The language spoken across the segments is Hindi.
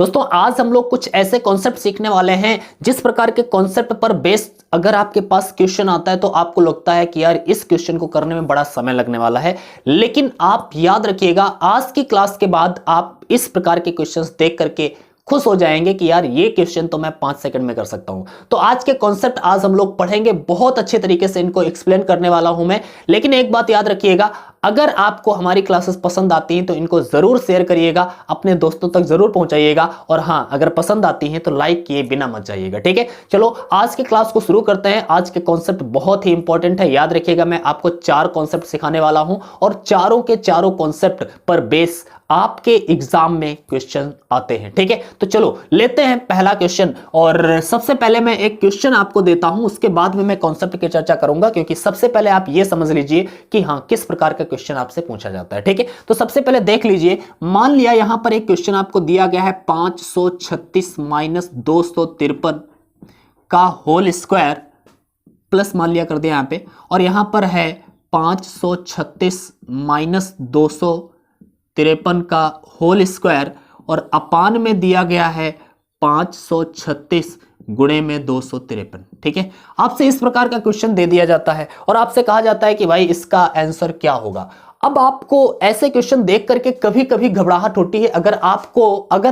दोस्तों आज हम लोग कुछ ऐसे कॉन्सेप्ट सीखने वाले हैं जिस प्रकार के कॉन्सेप्ट पर बेस्ड अगर आपके पास क्वेश्चन आता है तो आपको लगता है कि यार इस क्वेश्चन को करने में बड़ा समय लगने वाला है, लेकिन आप याद रखिएगा आज की क्लास के बाद आप इस प्रकार के क्वेश्चंस देख करके खुश हो जाएंगे कि यार ये क्वेश्चन तो मैं 5 सेकंड में कर सकता हूं। तो आज के कॉन्सेप्ट आज हम लोग पढ़ेंगे, बहुत अच्छे तरीके से इनको एक्सप्लेन करने वाला हूं मैं। लेकिन एक बात याद रखिएगा, अगर आपको हमारी क्लासेस पसंद आती हैं तो इनको जरूर शेयर करिएगा, अपने दोस्तों तक जरूर पहुंचाइएगा, और हां अगर पसंद आती हैं तो लाइक किए बिना मत जाइएगा। ठीक है, चलो आज के क्लास को शुरू करते हैं। आज के कॉन्सेप्ट बहुत ही इंपॉर्टेंट है, याद रखिएगा मैं आपको 4 कॉन्सेप्ट सिखाने वाला हूं और चारों के चारों कॉन्सेप्ट पर बेस आपके एग्जाम में क्वेश्चन आते हैं। ठीक है, तो चलो लेते हैं पहला क्वेश्चन। और सबसे पहले मैं एक क्वेश्चन आपको देता हूं, उसके बाद में मैं कॉन्सेप्ट की चर्चा करूंगा, क्योंकि सबसे पहले आप ये समझ लीजिए कि हां किस प्रकार का क्वेश्चन आपसे पूछा जाता है। ठीक है, तो सबसे पहले देख लीजिए, मान लिया यहां पर एक क्वेश्चन आपको दिया गया है 536 माइनस 253 का होल स्क्वायर, प्लस मान लिया कर दिया यहां पे, और यहां पर है 536 माइनस 253 का होल स्क्वायर, और अपान में दिया गया है 536 गुणे में 253। ठीक है, आपसे इस प्रकार का क्वेश्चन दे दिया जाता है और आपसे कहा जाता है कि भाई इसका आंसर क्या होगा। अब आपको ऐसे क्वेश्चन देख करके कभी कभी घबराहट होती है अगर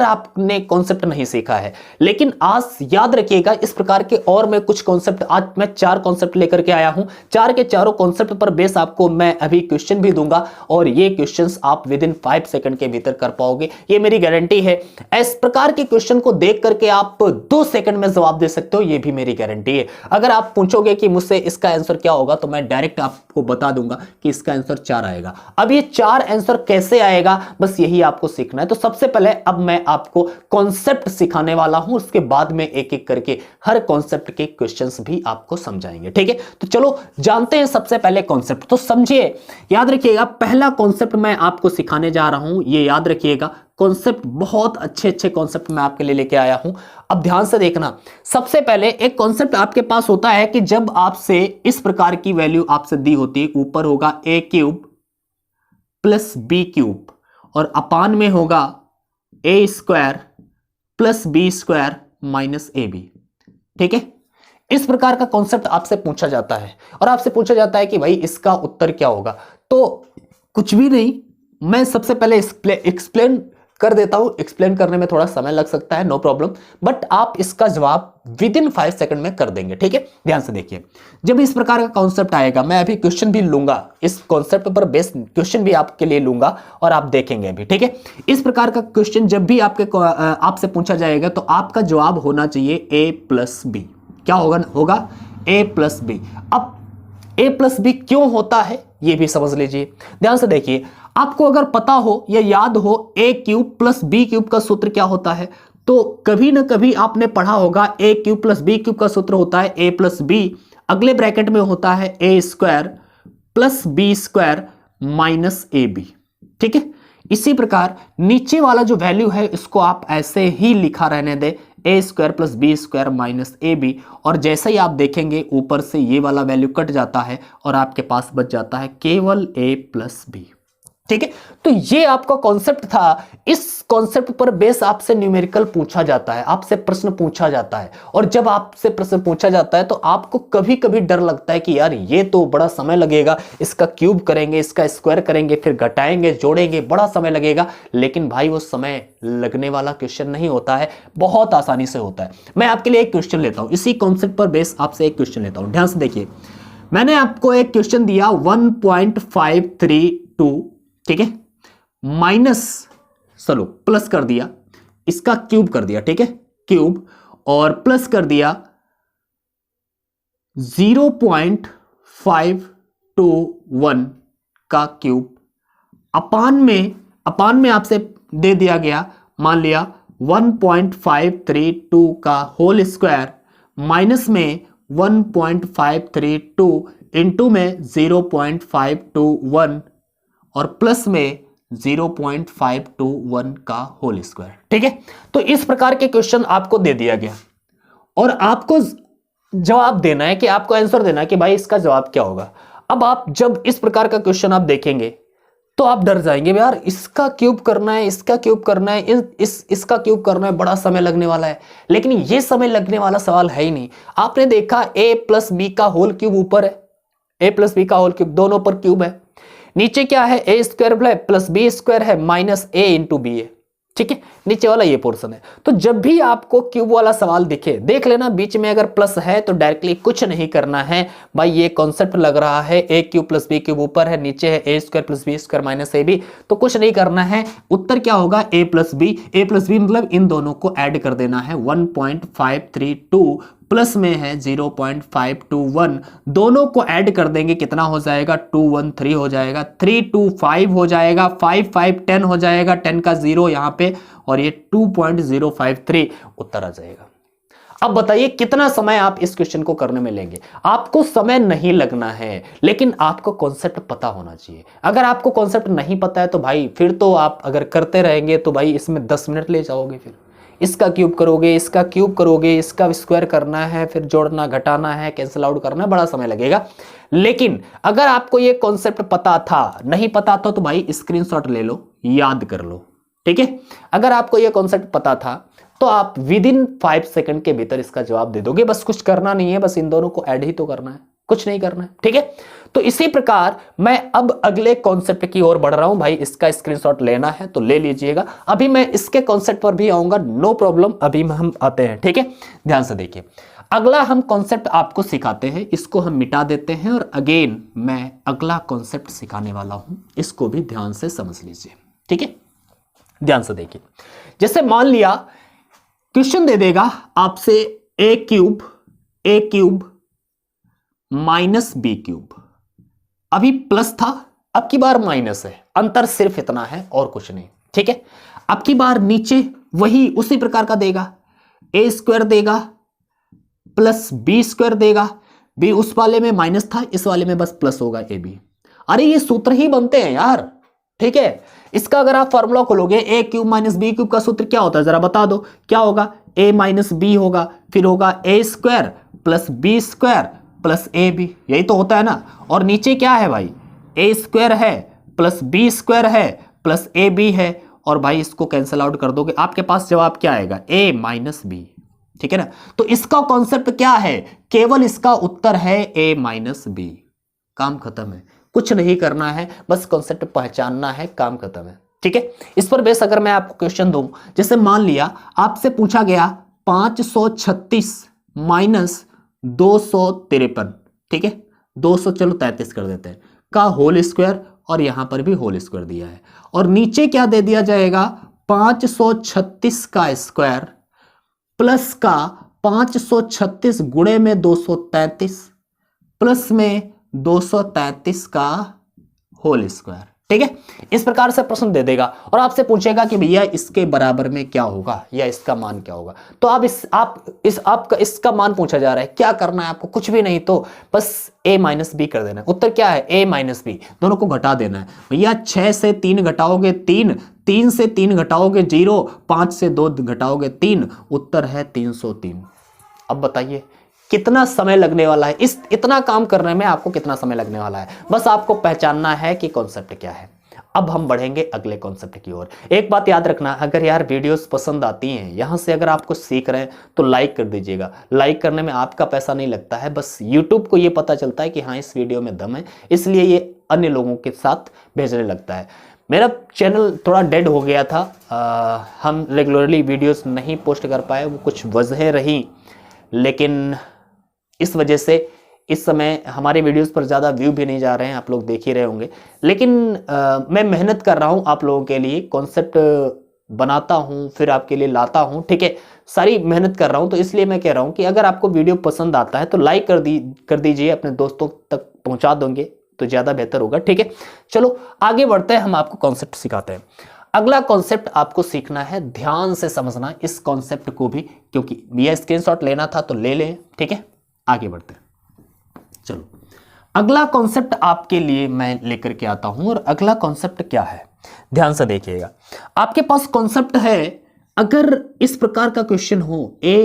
आपने कॉन्सेप्ट नहीं सीखा है। लेकिन आज याद रखिएगा इस प्रकार के और मैं कुछ कॉन्सेप्ट, आज मैं 4 कॉन्सेप्ट लेकर के आया हूं, 4 के चारों कॉन्सेप्ट पर बेस आपको मैं अभी क्वेश्चन भी दूंगा और ये क्वेश्चंस आप विद इन 5 सेकंड के भीतर कर पाओगे, ये मेरी गारंटी है। इस प्रकार के क्वेश्चन को देख करके आप 2 सेकंड में जवाब दे सकते हो, ये भी मेरी गारंटी है। अगर आप पूछोगे कि मुझसे इसका आंसर क्या होगा तो मैं डायरेक्ट आपको बता दूंगा कि इसका आंसर 4 आएगा। अब ये 4 आंसर कैसे आएगा, बस यही आपको सीखना है। तो सबसे पहले अब मैं आपको कॉन्सेप्ट सिखाने वाला हूं, उसके बाद में एक एक करके हर कॉन्सेप्ट के क्वेश्चंस भी आपको समझाएंगे। ठीक है, तो चलो जानते हैं सबसे पहले कॉन्सेप्ट। तो समझिए, याद रखिएगा पहला कॉन्सेप्ट मैं आपको सिखाने जा रहा हूं, ये याद रखिएगा कॉन्सेप्ट बहुत अच्छे कॉन्सेप्ट मैं आपके लिए लेके आया हूं। अब ध्यान से देखना, सबसे पहले एक कॉन्सेप्ट आपके पास होता है कि जब आपसे इस प्रकार की वैल्यू आपसे दी होती है, ऊपर होगा a cube plus B cube और अपान में होगा A square plus B square minus A B. ठीक है, इस प्रकार का कॉन्सेप्ट आपसे पूछा जाता है और आपसे पूछा जाता है कि भाई इसका उत्तर क्या होगा। तो कुछ भी नहीं, मैं सबसे पहले एक्सप्लेन कर देता हूं। एक्सप्लेन करने में थोड़ा समय लग सकता है, नो प्रॉब्लम, बट आप इसका जवाब विद इन 5 सेकंड में कर देंगे। ठीक है, ध्यान से देखिए, जब इस प्रकार का कॉन्सेप्ट आएगा, मैं अभी क्वेश्चन भी लूंगा, इस कॉन्सेप्ट पर बेस्ड क्वेश्चन भी आपके लिए लूंगा और आप देखेंगे अभी। ठीक है, इस प्रकार का क्वेश्चन जब भी आपसे पूछा जाएगा तो आपका जवाब होना चाहिए a प्लस बी। क्या होगा a प्लस बी। अब a प्लस बी क्यों होता है ये भी समझ लीजिए, ध्यान से देखिए। आपको अगर पता हो या याद हो a cube plus B cube का सूत्र क्या होता है, तो कभी ना कभी आपने पढ़ा होगा a cube plus B cube का सूत्र होता है a प्लस बी, अगले ब्रैकेट में होता है a square plus B square minus A B. ठीक है, इसी प्रकार नीचे वाला जो वैल्यू है इसको आप ऐसे ही लिखा रहने दे, A square plus B square minus A B, और जैसे ही आप देखेंगे ऊपर से ये वाला वैल्यू कट जाता है और आपके पास बच जाता है केवल a प्लस बी। ठीक है, तो ये आपका कॉन्सेप्ट था। इस कॉन्सेप्ट पर बेस आपसे न्यूमेरिकल पूछा जाता है, आपसे प्रश्न पूछा जाता है, और जब आपसे प्रश्न पूछा जाता है तो आपको कभी कभी डर लगता है कि यार ये तो बड़ा समय लगेगा, इसका क्यूब करेंगे, इसका स्क्वायर करेंगे, फिर घटाएंगे, जोड़ेंगे, बड़ा समय लगेगा। लेकिन भाई वो समय लगने वाला क्वेश्चन नहीं होता है, बहुत आसानी से होता है। मैं आपके लिए एक क्वेश्चन लेता हूं, इसी कॉन्सेप्ट पर बेस आपसे एक क्वेश्चन लेता हूं, ध्यान से देखिए। मैंने आपको एक क्वेश्चन दिया 1.532, ठीक है, माइनस, चलो प्लस कर दिया, इसका क्यूब कर दिया, ठीक है, क्यूब, और प्लस कर दिया 0.521 का क्यूब, अपान में आपसे दे दिया गया, मान लिया 1.532 का होल स्क्वायर, माइनस में 1.532 इंटू में 0.521 और प्लस में 0.521 का होल स्क्वायर। ठीक है, तो इस प्रकार के क्वेश्चन आपको दे दिया गया और आपको जवाब देना है कि आपको आंसर देना है कि भाई इसका जवाब क्या होगा। अब आप जब इस प्रकार का क्वेश्चन आप देखेंगे तो आप डर जाएंगे यार, इसका क्यूब करना है, इसका क्यूब करना है, इसका क्यूब करना है, बड़ा समय लगने वाला है। लेकिन ये समय लगने वाला सवाल है ही नहीं। आपने देखा a प्लस बी का होल क्यूब ऊपर है, a प्लस बी का होल क्यूब दोनों पर क्यूब है, नीचे क्या है a square plus B square है माइनस a इंटू बी है, ठीक है, नीचे वाला ये पोर्शन है। तो जब भी आपको क्यूब वाला सवाल दिखे, देख लेना बीच में अगर प्लस है तो डायरेक्टली कुछ नहीं करना है भाई, ये कॉन्सेप्ट लग रहा है A cube plus B cube ऊपर है, नीचे है A square plus B square minus A B, तो कुछ नहीं करना है। उत्तर क्या होगा ए प्लस बी मतलब इन दोनों को ऐड कर देना है 1.532 प्लस में है 0.521, दोनों को ऐड कर देंगे कितना हो जाएगा 213 हो जाएगा, 325 हो जाएगा, 5 5 10 हो जाएगा, 10 का 0 यहां पे, और ये 2.053 उत्तर आ जाएगा। अब बताइए कितना समय आप इस क्वेश्चन को करने में लेंगे। आपको समय नहीं लगना है, लेकिन आपको कॉन्सेप्ट पता होना चाहिए। अगर आपको कॉन्सेप्ट नहीं पता है तो भाई फिर तो आप अगर करते रहेंगे तो भाई इसमें 10 मिनट ले जाओगे, फिर इसका क्यूब करोगे, इसका क्यूब करोगे, इसका स्क्वायर करना है, फिर जोड़ना घटाना है, कैंसिल आउट करना है, बड़ा समय लगेगा। लेकिन अगर आपको ये कॉन्सेप्ट पता था, नहीं पता था तो भाई स्क्रीनशॉट ले लो, याद कर लो, ठीक है। अगर आपको ये कॉन्सेप्ट पता था तो आप विद इन 5 सेकंड के भीतर इसका जवाब दे दोगे। बस कुछ करना नहीं है, बस इन दोनों को ऐड ही तो करना है, कुछ नहीं करना है, ठीक है। तो इसी प्रकार मैं अब अगले कॉन्सेप्ट की ओर बढ़ रहा हूं। भाई इसका स्क्रीनशॉट लेना है तो ले लीजिएगा, अभी मैं इसके कॉन्सेप्ट पर भी आऊंगा, नो प्रॉब्लम। अभी हम आते हैं, ठीक है, ध्यान से देखिए। अगला हम कॉन्सेप्ट आपको सिखाते हैं, इसको हम मिटा देते हैं और अगेन मैं अगला कॉन्सेप्ट सिखाने वाला हूं, इसको भी ध्यान से समझ लीजिए, ठीक है। ध्यान से देखिए, जैसे मान लिया क्वेश्चन दे देगा आपसे ए क्यूब माइनस बी क्यूब, अभी प्लस था, अब की बार माइनस है, अंतर सिर्फ इतना है और कुछ नहीं, ठीक है। अब की बार नीचे वही उसी प्रकार का देगा, ए स्क्वायर देगा प्लस बी स्क्वायर देगा, बी उस वाले में माइनस था, इस वाले में बस प्लस होगा ए बी। अरे ये सूत्र ही बनते हैं यार, ठीक है। इसका अगर आप फॉर्मूला खोलोगे ए क्यूब माइनस बी क्यूब का सूत्र क्या होता है जरा बता दो, क्या होगा, ए माइनस बी होगा, फिर होगा A square plus B square plus A B, यही तो होता है ना। और नीचे क्या है भाई, ए स्क्वायर है प्लस बी स्क्वायर है प्लस ए बी है, और भाई इसको कैंसिल आउट कर दोगे, आपके पास जवाब क्या आएगा, ए माइनस बी, ठीक है ना। तो इसका कॉन्सेप्ट क्या है, केवल इसका उत्तर है ए माइनस बी, काम खत्म है, कुछ नहीं करना है, बस कॉन्सेप्ट पहचानना है, काम खत्म है, ठीक है। इस पर बेस अगर मैं आपको क्वेश्चन दूं, जैसे मान लिया आपसे पूछा गया 536 माइनस 253, ठीक है, 200 चलो 33 कर देते हैं, का होल स्क्वायर, और यहां पर भी होल स्क्वायर दिया है, और नीचे क्या दे दिया जाएगा 536 का स्क्वायर प्लस का 536 गुणे में 233 प्लस में 233 का होल स्क्वायर, ठीक है। इस प्रकार से प्रश्न दे देगा और आपसे पूछेगा कि भैया इसके बराबर में क्या होगा या इसका मान क्या होगा। तो आपका इसका मान पूछा जा रहा है, क्या करना है आपको, कुछ भी नहीं, तो बस a माइनस बी कर देना है। उत्तर क्या है, a माइनस बी, दोनों को घटा देना है भैया। 6 से 3 घटाओगे 3, 3 से 3 घटाओगे 0, 5 से 2 घटाओगे 3, उत्तर है 303। अब बताइए कितना समय लगने वाला है, इतना काम करने में आपको कितना समय लगने वाला है, बस आपको पहचानना है कि कॉन्सेप्ट क्या है। अब हम बढ़ेंगे अगले कॉन्सेप्ट की ओर। एक बात याद रखना, अगर यार वीडियोस पसंद आती हैं, यहां से अगर आप कुछ सीख रहे हैं तो लाइक कर दीजिएगा। लाइक करने में आपका पैसा नहीं लगता है, बस यूट्यूब को ये पता चलता है कि हाँ इस वीडियो में दम है, इसलिए ये अन्य लोगों के साथ भेजने लगता है। मेरा चैनल थोड़ा डेड हो गया था, हम रेगुलरली वीडियोस नहीं पोस्ट कर पाए, वो कुछ वजहें रही, लेकिन इस वजह से इस समय हमारे वीडियोस पर ज़्यादा व्यू भी नहीं जा रहे हैं, आप लोग देख ही रहे होंगे। लेकिन मैं मेहनत कर रहा हूँ आप लोगों के लिए, कॉन्सेप्ट बनाता हूँ फिर आपके लिए लाता हूँ, ठीक है, सारी मेहनत कर रहा हूँ। तो इसलिए मैं कह रहा हूँ कि अगर आपको वीडियो पसंद आता है तो लाइक कर दीजिए, अपने दोस्तों तक पहुँचा दोगे तो ज़्यादा बेहतर होगा, ठीक है। चलो आगे बढ़ते हैं, हम आपको कॉन्सेप्ट सिखाते हैं। अगला कॉन्सेप्ट आपको सीखना है, ध्यान से समझना इस कॉन्सेप्ट को भी, क्योंकि यह स्क्रीनशॉट लेना था तो ले लें, ठीक है। आगे बढ़ते हैं, चलो अगला कॉन्सेप्ट आपके लिए मैं लेकर के आता हूं, और अगला कॉन्सेप्ट क्या है ध्यान से देखिएगा। आपके पास कॉन्सेप्ट है, अगर इस प्रकार का क्वेश्चन हो, a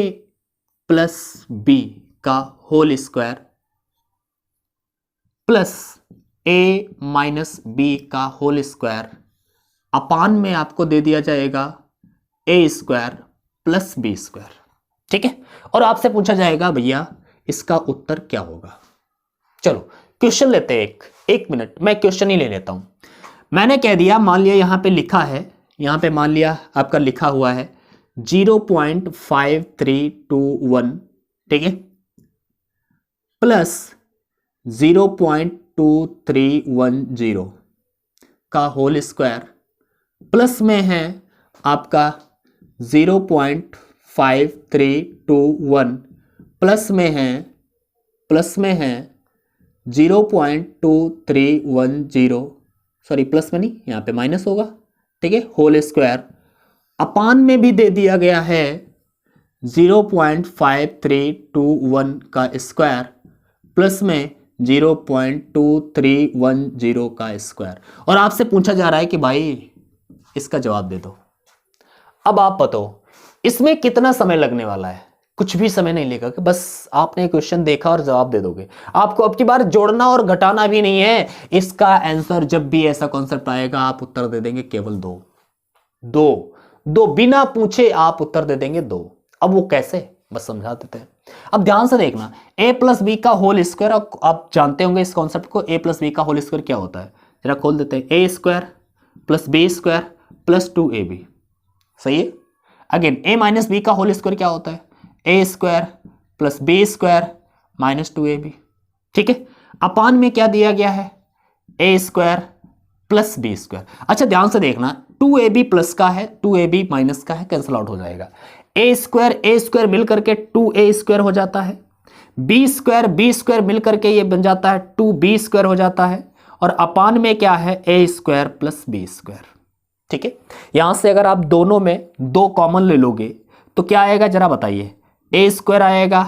प्लस बी का होल स्क्वायर प्लस ए माइनस बी का होल स्क्वायर अपान में आपको दे दिया जाएगा ए स्क्वायर प्लस बी स्क्वायर, ठीक है। और आपसे पूछा जाएगा भैया इसका उत्तर क्या होगा। चलो क्वेश्चन लेते हैं, एक मिनट मैं क्वेश्चन ही ले लेता हूं। मैंने कह दिया, मान लिया यहां पे लिखा है, यहां पे मान लिया आपका लिखा हुआ है 0.5321, ठीक है, प्लस 0.2310 का होल स्क्वायर, प्लस में है आपका 0.5321, प्लस में है 0.2310, सॉरी प्लस में नहीं, यहां पे माइनस होगा, ठीक है, होल स्क्वायर अपान में भी दे दिया गया है 0.5321 का स्क्वायर प्लस में 0.2310 का स्क्वायर। और आपसे पूछा जा रहा है कि भाई इसका जवाब दे दो। अब आप बताओ इसमें कितना समय लगने वाला है। कुछ भी समय नहीं लेगा, कि बस आपने क्वेश्चन देखा और जवाब दे दोगे। आपको अब की बार जोड़ना और घटाना भी नहीं है। इसका आंसर जब भी ऐसा कॉन्सेप्ट आएगा आप उत्तर दे देंगे केवल दो, बिना पूछे आप उत्तर दे देंगे 2। अब वो कैसे, बस समझा देते हैं। अब ध्यान से देखना, a प्लस बी का होल स्क्वायर, आप जानते होंगे इस कॉन्सेप्ट को। a प्लस बी का होल स्क्वायर क्या होता है, जरा खोल देते हैं। a square plus B square plus 2ab, सही है। अगेन a माइनस बी का होल स्क्वायर क्या होता है, a square plus B square minus 2ab, ठीक है। अपान में क्या दिया गया है, a square plus B square. अच्छा ध्यान से देखना, 2ab प्लस का है, 2ab माइनस का है, कैंसिल आउट हो जाएगा। a स्क्वायर मिल करके 2a स्क्वायर हो जाता है, b स्क्वायर मिल करके ये बन जाता है 2b स्क्वायर हो जाता है, और अपान में क्या है, a square plus B square, ठीक है। यहां से अगर आप दोनों में 2 कॉमन ले लोगे तो क्या आएगा जरा बताइए, a स्क्वायर आएगा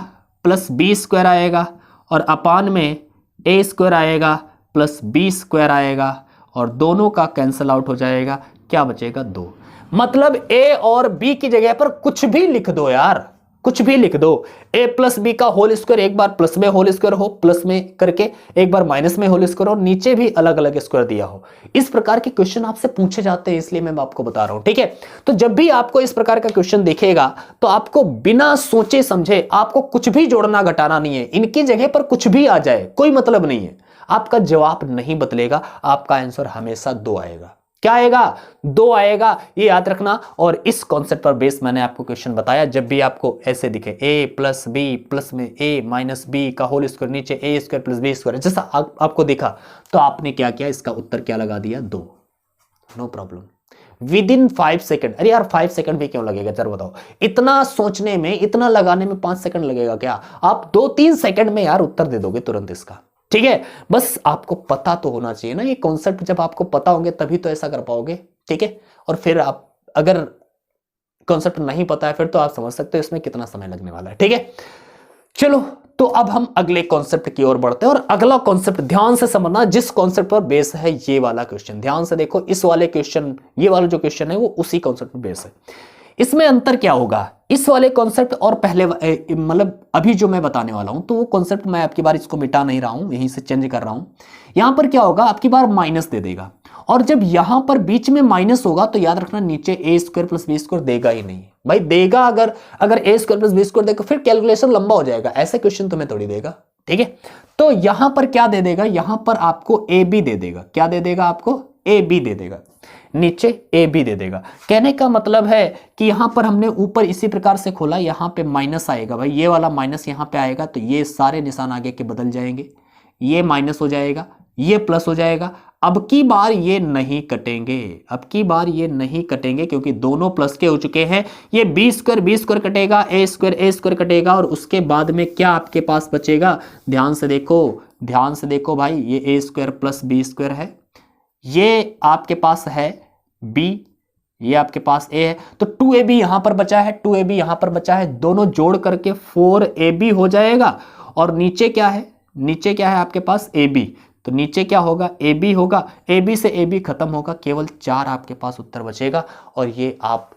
प्लस बी स्क्वायर आएगा, और अपान में a स्क्वायर आएगा प्लस बी स्क्वायर आएगा, और दोनों का कैंसिल आउट हो जाएगा, क्या बचेगा 2। मतलब a और b की जगह पर कुछ भी लिख दो यार, कुछ भी लिख दो। a प्लस बी का होल स्क्वायर एक बार प्लस में होल स्क्वायर हो, प्लस में करके एक बार माइनस में होल स्क्वायर हो, नीचे भी अलग अलग स्क्वायर दिया हो। इस प्रकार के क्वेश्चन आपसे पूछे जाते हैं, इसलिए मैं आपको बता रहा हूं, ठीक है। तो जब भी आपको इस प्रकार का क्वेश्चन दिखेगा तो आपको बिना सोचे समझे, आपको कुछ भी जोड़ना घटाना नहीं है। इनकी जगह पर कुछ भी आ जाए कोई मतलब नहीं है, आपका जवाब नहीं बदलेगा, आपका आंसर हमेशा 2 आएगा। क्या आएगा, 2 आएगा, ये याद रखना। और इस कॉन्सेप्ट पर बेस मैंने आपको क्वेश्चन बताया, जब भी आपको ऐसे दिखे a प्लस बी प्लस में a माइनस बी का होल स्क्वायर, नीचे a square plus B square, जैसा आपको दिखा तो आपने क्या किया, इसका उत्तर क्या लगा दिया, 2। No problem, within 5 second. अरे यार 5 सेकंड भी क्यों लगेगा, जरा बताओ। इतना सोचने में, इतना लगाने में 5 सेकंड लगेगा क्या? आप 2-3 सेकंड में यार उत्तर दे दोगे तुरंत इसका, ठीक है। बस आपको पता तो होना चाहिए ना ये कॉन्सेप्ट, जब आपको पता होंगे तभी तो ऐसा कर पाओगे, ठीक है। और फिर आप अगर कॉन्सेप्ट नहीं पता है फिर तो आप समझ सकते हो इसमें कितना समय लगने वाला है, ठीक है। चलो तो अब हम अगले कॉन्सेप्ट की ओर बढ़ते हैं, और अगला कॉन्सेप्ट ध्यान से समझना, जिस कॉन्सेप्ट पर बेस है ये वाला क्वेश्चन, ध्यान से देखो। इस वाले क्वेश्चन, ये वाला जो क्वेश्चन है वो उसी कॉन्सेप्ट पर बेस है। इसमें अंतर क्या होगा, इस वाले कॉन्सेप्ट और पहले मतलब अभी जो मैं बताने वाला हूं, तो वो कॉन्सेप्ट मैं आपकी बार इसको मिटा नहीं रहा हूं, यहीं से चेंज कर रहा हूं। यहां पर क्या होगा, आपकी बार माइनस दे देगा, और जब यहां पर बीच में माइनस होगा तो याद रखना नीचे a square plus B square देगा ही नहीं भाई। देगा अगर a square plus B square देगा फिर कैलकुलेशन लंबा हो जाएगा, ऐसे क्वेश्चन तुम्हें थोड़ी देगा, ठीक है। तो यहां पर क्या दे देगा, यहां पर आपको a b दे देगा। क्या दे देगा, आपको a b दे देगा, नीचे ए बी दे देगा। कहने का मतलब है कि यहां पर हमने ऊपर इसी प्रकार से खोला, यहां पे माइनस आएगा भाई, ये वाला माइनस यहां पे आएगा, तो ये सारे निशान आगे के बदल जाएंगे, ये माइनस हो जाएगा, ये प्लस हो जाएगा। अब की बार ये नहीं कटेंगे, अब की बार ये नहीं कटेंगे, क्योंकि दोनों प्लस के हो चुके हैं। ये बी स्क्वायर कटेगा, ए स्क्वायर कटेगा, और उसके बाद में क्या आपके पास बचेगा, ध्यान से देखो भाई, ये ए स्क्वायर प्लस बी स्क्वायर है, ये आपके पास है b, ये आपके पास a है, तो 2ab यहां पर बचा है, 2ab यहां पर बचा है, दोनों जोड़ करके 4ab हो जाएगा। और नीचे क्या है, नीचे क्या है आपके पास ab, तो नीचे क्या होगा, ab होगा, ab से ab खत्म होगा, केवल 4 आपके पास उत्तर बचेगा। और ये आप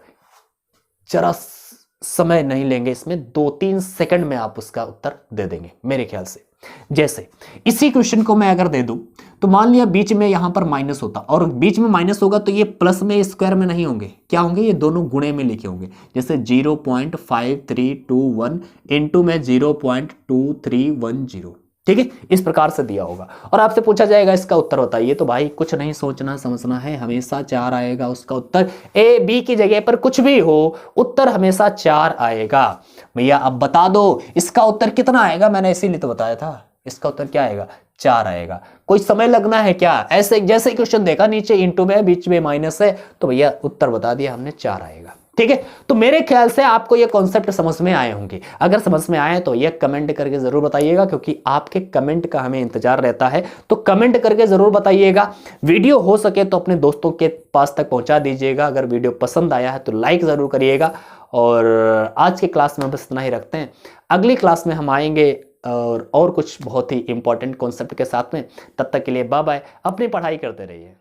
जरा समय नहीं लेंगे इसमें, 2-3 सेकंड में आप उसका उत्तर दे देंगे मेरे ख्याल से। जैसे इसी क्वेश्चन को मैं अगर दे दूं तो मान लिया बीच में यहां पर माइनस होता, और बीच में माइनस होगा तो ये प्लस में स्क्वायर में नहीं होंगे, क्या होंगे, ये दोनों गुणे में लिखे होंगे। जैसे 0.5321 इंटू में 0.2310, ठीक है, इस प्रकार से दिया होगा। और आपसे पूछा जाएगा इसका उत्तर बताइए, तो भाई कुछ नहीं सोचना समझना है, हमेशा 4 आएगा उसका उत्तर। ए बी की जगह पर कुछ भी हो, उत्तर हमेशा 4 आएगा। भैया अब बता दो इसका उत्तर कितना आएगा, मैंने इसीलिए तो बताया था, इसका उत्तर क्या आएगा, 4 आएगा। कोई समय लगना है क्या, ऐसे जैसे क्वेश्चन देखा नीचे इंटू में बीच में माइनस है, तो भैया उत्तर बता दिया हमने 4 आएगा। ठीक है, तो मेरे ख्याल से आपको ये कॉन्सेप्ट समझ में आए होंगे। अगर समझ में आए तो ये कमेंट करके जरूर बताइएगा, क्योंकि आपके कमेंट का हमें इंतजार रहता है, तो कमेंट करके जरूर बताइएगा। वीडियो हो सके तो अपने दोस्तों के पास तक पहुंचा दीजिएगा। अगर वीडियो पसंद आया है तो लाइक जरूर करिएगा। और आज के क्लास में बस इतना ही रखते हैं, अगली क्लास में हम आएंगे और कुछ बहुत ही इंपॉर्टेंट कॉन्सेप्ट के साथ में। तब तक के लिए बाय बाय, अपनी पढ़ाई करते रहिए।